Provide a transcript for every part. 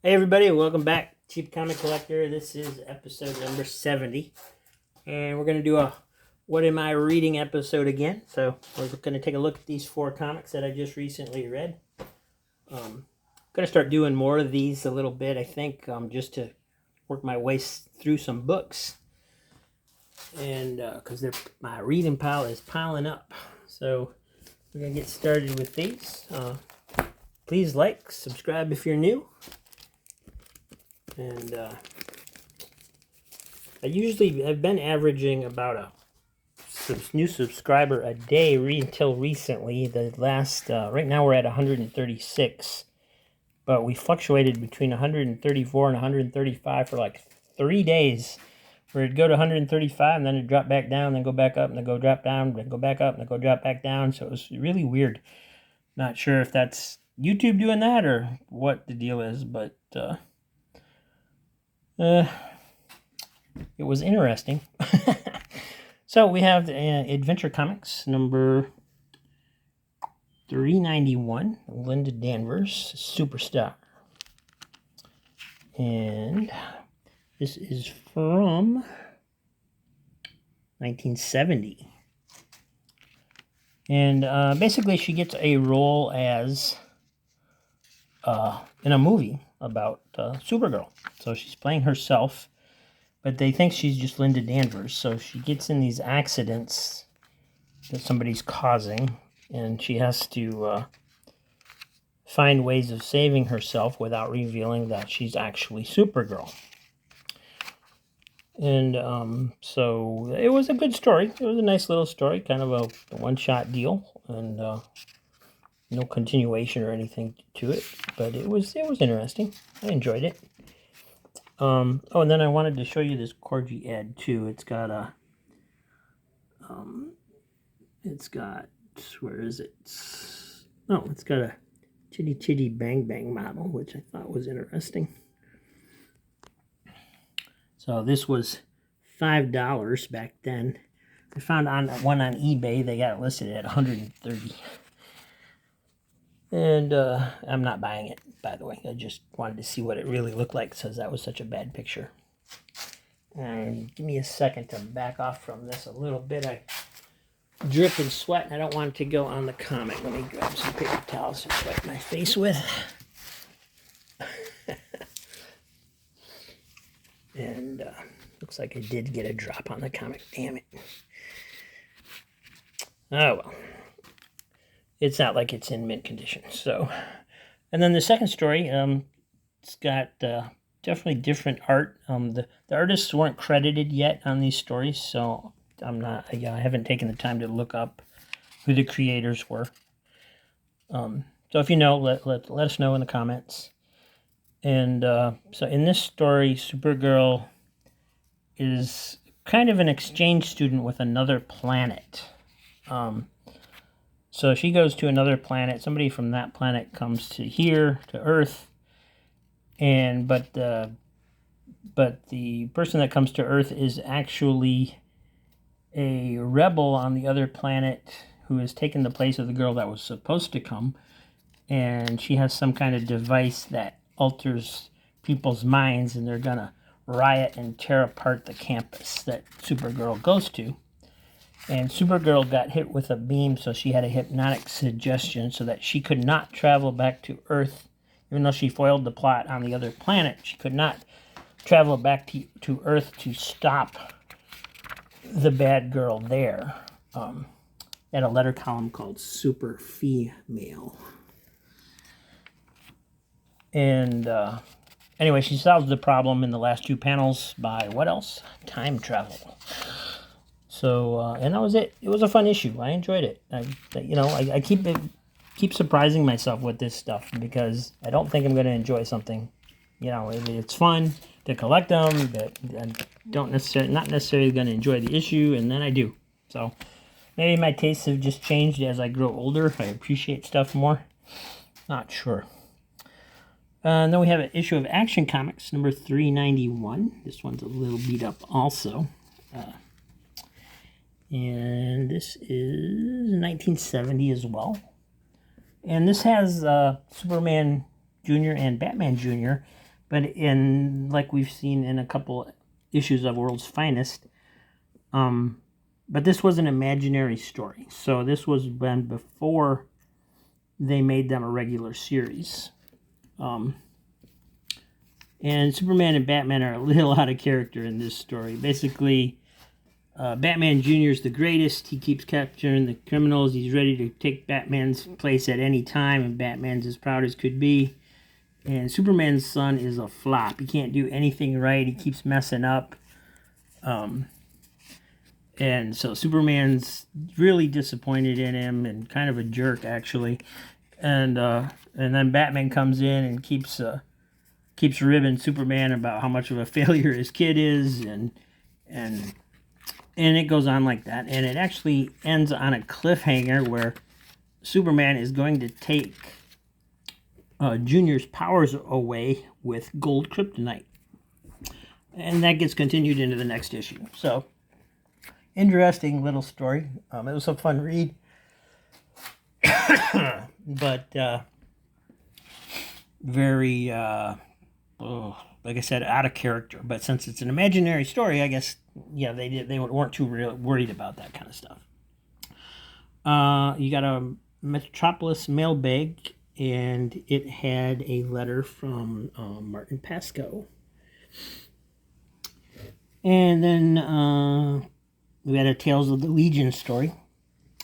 Hey everybody, welcome back. Cheap Comic Collector. This is episode number 70. And we're going to do a What Am I Reading episode again. So we're going to take a look at these 4 comics that I just recently read. I'm going to start doing more of these a little bit, I think, just to work my way through some books. And because my reading pile is piling up. So we're going to get started with these. Please like, subscribe if you're new. And I've been averaging about a new subscriber a day until recently. The last, right now we're at 136, but we fluctuated between 134 and 135 for like 3 days, where it'd go to 135 and then it'd drop back down, then go back up, and then go drop down, then go back up, and then go drop back down. So it was really weird. Not sure if that's YouTube doing that or what the deal is, but it was interesting. So we have Adventure Comics number 391, Linda Danvers, Superstar. And this is from 1970. And basically she gets a role as in a movie about Supergirl. So she's playing herself, but they think she's just Linda Danvers. So she gets in these accidents that somebody's causing, and she has to find ways of saving herself without revealing that she's actually Supergirl. And so it was a good story. It was a nice little story, kind of a one-shot deal, and no continuation or anything to it, but it was interesting. I enjoyed it. And then I wanted to show you this Corgi ad too. It's got a, where is it? Oh, it's got a Chitty Chitty Bang Bang model, which I thought was interesting. So this was $5 back then. I found one on eBay. They got it listed at $130. And I'm not buying it, by the way. I just wanted to see what it really looked like, since that was such a bad picture. And give me a second to back off from this a little bit. I drip and sweat, and I don't want it to go on the comic. Let me grab some paper towels to wipe my face with. And looks like I did get a drop on the comic. Damn it. Oh, well. It's not like it's in mint condition. So, and then the second story, it's got definitely different art. The artists weren't credited yet on these stories, so I haven't taken the time to look up who the creators were. So if you know, let us know in the comments. And so in this story, Supergirl is kind of an exchange student with another planet. So she goes to another planet. Somebody from that planet comes to here, to Earth, but the person that comes to Earth is actually a rebel on the other planet who has taken the place of the girl that was supposed to come, and she has some kind of device that alters people's minds, and they're gonna riot and tear apart the campus that Supergirl goes to. And Supergirl got hit with a beam, so she had a hypnotic suggestion so that she could not travel back to Earth. Even though she foiled the plot on the other planet, she could not travel back to Earth to stop the bad girl there. At a letter column called Super Female. And anyway, she solves the problem in the last 2 panels by what else? Time travel. So, and that was it. It was a fun issue. I enjoyed it. I keep surprising myself with this stuff, because I don't think I'm going to enjoy something. It's fun to collect them, but I'm not necessarily going to enjoy the issue, and then I do. So maybe my tastes have just changed as I grow older. I appreciate stuff more. Not sure. And then we have an issue of Action Comics, number 391. This one's a little beat up also. And this is 1970 as well. And this has Superman Jr. and Batman Jr. But like we've seen in a couple issues of World's Finest, but this was an imaginary story. So this was when before they made them a regular series. And Superman and Batman are a little out of character in this story. Basically, Batman Jr. is the greatest. He keeps capturing the criminals. He's ready to take Batman's place at any time, and Batman's as proud as could be. And Superman's son is a flop. He can't do anything right. He keeps messing up. And so Superman's really disappointed in him and kind of a jerk, actually. And then Batman comes in and keeps ribbing Superman about how much of a failure his kid is, and it goes on like that. And it actually ends on a cliffhanger where Superman is going to take Junior's powers away with gold kryptonite. And that gets continued into the next issue. So, interesting little story. It was a fun read. But very, like I said, out of character. But since it's an imaginary story, I guess, yeah, they weren't too worried about that kind of stuff. You got a Metropolis mailbag, and it had a letter from Martin Pasco. And then we had a Tales of the Legion story.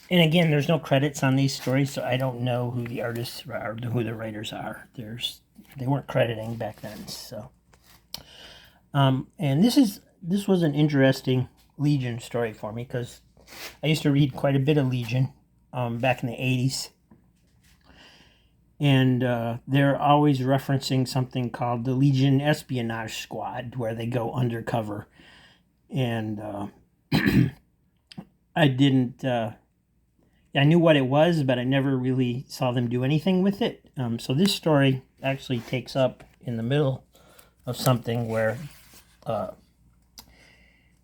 And again, there's no credits on these stories, so I don't know who the artists are, who the writers are. They weren't crediting back then. So, and this was an interesting Legion story for me, because I used to read quite a bit of Legion back in the 80s. And they're always referencing something called the Legion Espionage Squad, where they go undercover. And I didn't... I knew what it was, but I never really saw them do anything with it. So this story actually takes up in the middle of something where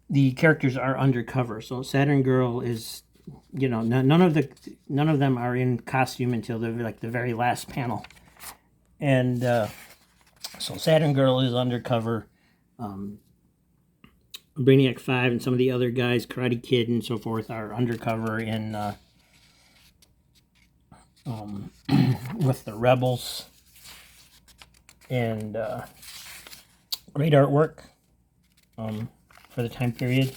the characters are undercover. So Saturn Girl is, none of them are in costume until the very last panel, and so Saturn Girl is undercover. Brainiac 5 and some of the other guys, Karate Kid and so forth, are undercover in with the rebels. And great artwork for the time period.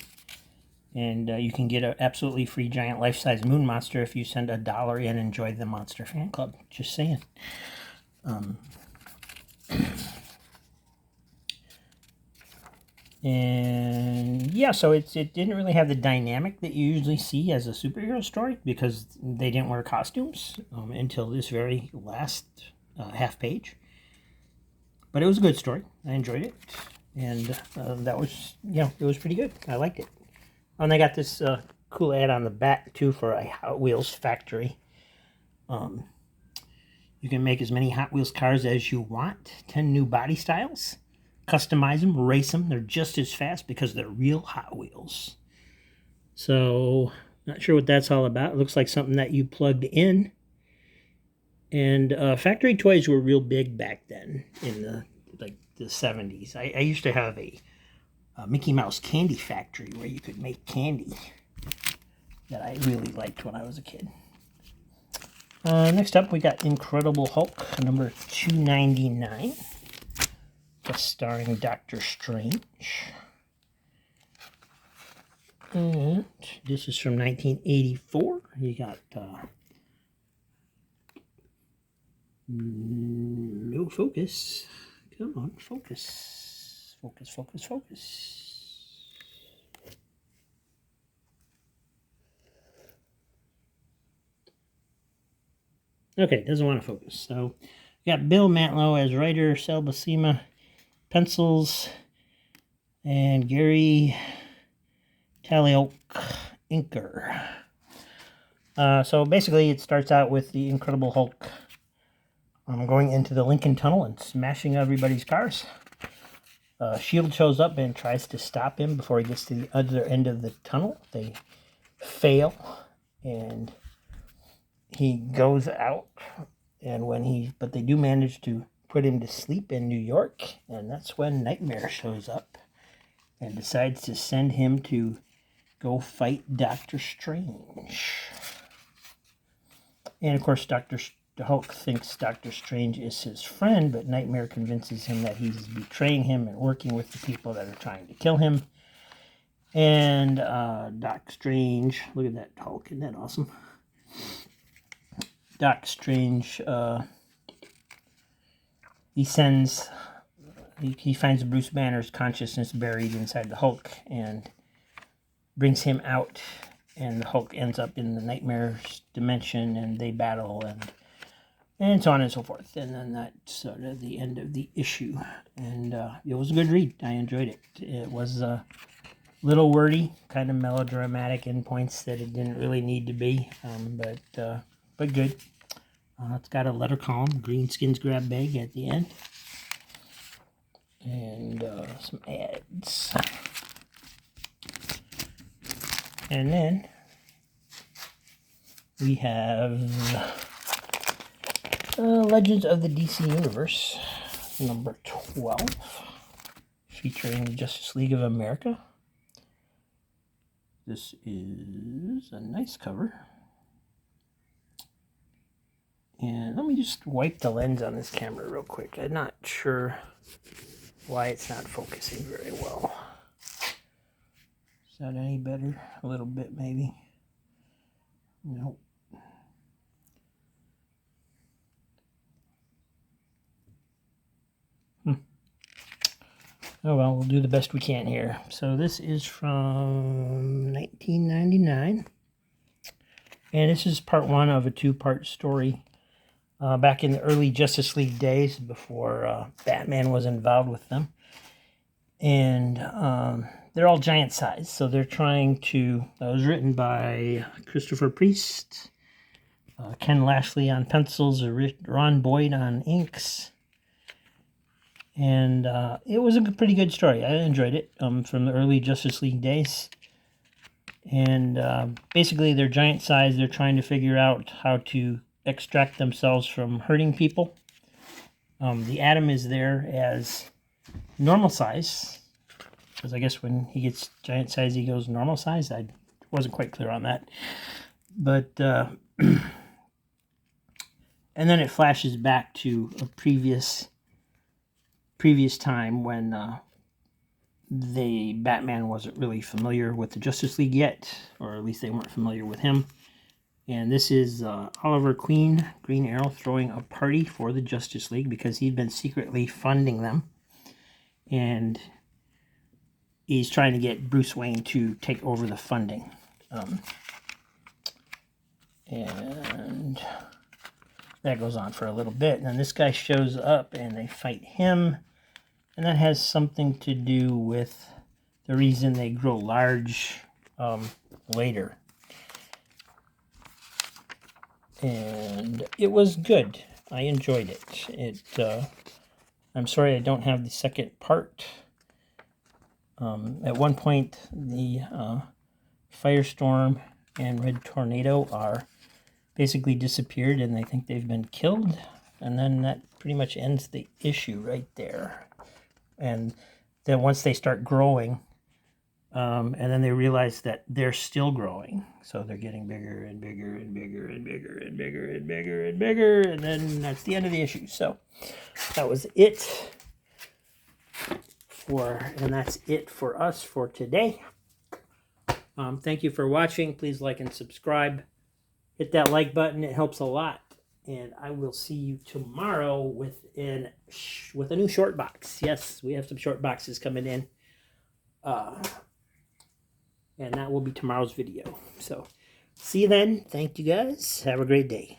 And you can get an absolutely free giant life-size moon monster if you send $1 in and join the Monster Fan Club. Just saying. And yeah, so it didn't really have the dynamic that you usually see as a superhero story, because they didn't wear costumes until this very last half page. But it was a good story. I enjoyed it, and that was, it was pretty good. I liked it. And they got this cool ad on the back too for a Hot Wheels factory. You can make as many Hot Wheels cars as you want. 10 new body styles. Customize them, race them. They're just as fast because they're real Hot Wheels. So, not sure what that's all about. It looks like something that you plugged in. And factory toys were real big back then in the 70s. I used to have a Mickey Mouse candy factory where you could make candy that I really liked when I was a kid. Next up, we got Incredible Hulk, number 299. Starring Doctor Strange. And this is from 1984. You got no focus. Come on, focus. Focus, focus, focus. Okay, doesn't want to focus. So, you got Bill Mantlo as writer, Sal Buscema pencils, and Gary Talioc inker. So basically it starts out with the Incredible Hulk going into the Lincoln Tunnel and smashing everybody's cars. S.H.I.E.L.D. shows up and tries to stop him before he gets to the other end of the tunnel. They fail, and he goes out, and but they do manage to put him to sleep in New York, and that's when Nightmare shows up and decides to send him to go fight Doctor Strange. And of course, the Hulk thinks Doctor Strange is his friend, but Nightmare convinces him that he's betraying him and working with the people that are trying to kill him. And Doc Strange, look at that Hulk, isn't that awesome? Doc Strange, he finds Bruce Banner's consciousness buried inside the Hulk and brings him out, and the Hulk ends up in the Nightmare's dimension, and they battle, and so on and so forth. And then that's sort of the end of the issue. And it was a good read. I enjoyed it. It was a little wordy, kind of melodramatic in points that it didn't really need to be, but good. It's got a letter column, Greenskins grab bag at the end, and some ads. And then we have Legends of the DC Universe, number 12, featuring the Justice League of America. This is a nice cover. And let me just wipe the lens on this camera real quick. I'm not sure why it's not focusing very well. Is that any better? A little bit, maybe. Nope. Oh well, we'll do the best we can here. So this is from 1999. And this is part one of a two-part story. Back in the early Justice League days, before Batman was involved with them. And they're all giant size, so they're trying to... That was written by Christopher Priest, Ken Lashley on pencils, Ron Boyd on inks. And it was a pretty good story. I enjoyed it, from the early Justice League days. And basically, they're giant size. They're trying to figure out how to extract themselves from hurting people. The Atom is there as normal size, because I guess when he gets giant size, he goes normal size. I wasn't quite clear on that. But, and then it flashes back to a previous time when Batman wasn't really familiar with the Justice League yet, or at least they weren't familiar with him. And this is Oliver Queen, Green Arrow, throwing a party for the Justice League because he'd been secretly funding them. And he's trying to get Bruce Wayne to take over the funding. And that goes on for a little bit. And then this guy shows up and they fight him. And that has something to do with the reason they grow large later. And it was good. I enjoyed it. I'm sorry I don't have the second part. At one point, the Firestorm and Red Tornado are basically disappeared, and they think they've been killed. And then that pretty much ends the issue right there. And then once they start growing, and then they realize that they're still growing. So they're getting bigger and bigger and bigger and bigger and bigger and bigger and bigger. And then that's the end of the issue. So that was it. And that's it for us for today. Thank you for watching. Please like and subscribe. Hit that like button. It helps a lot. And I will see you tomorrow with a new short box. Yes, we have some short boxes coming in. And that will be tomorrow's video. So, see you then. Thank you guys. Have a great day.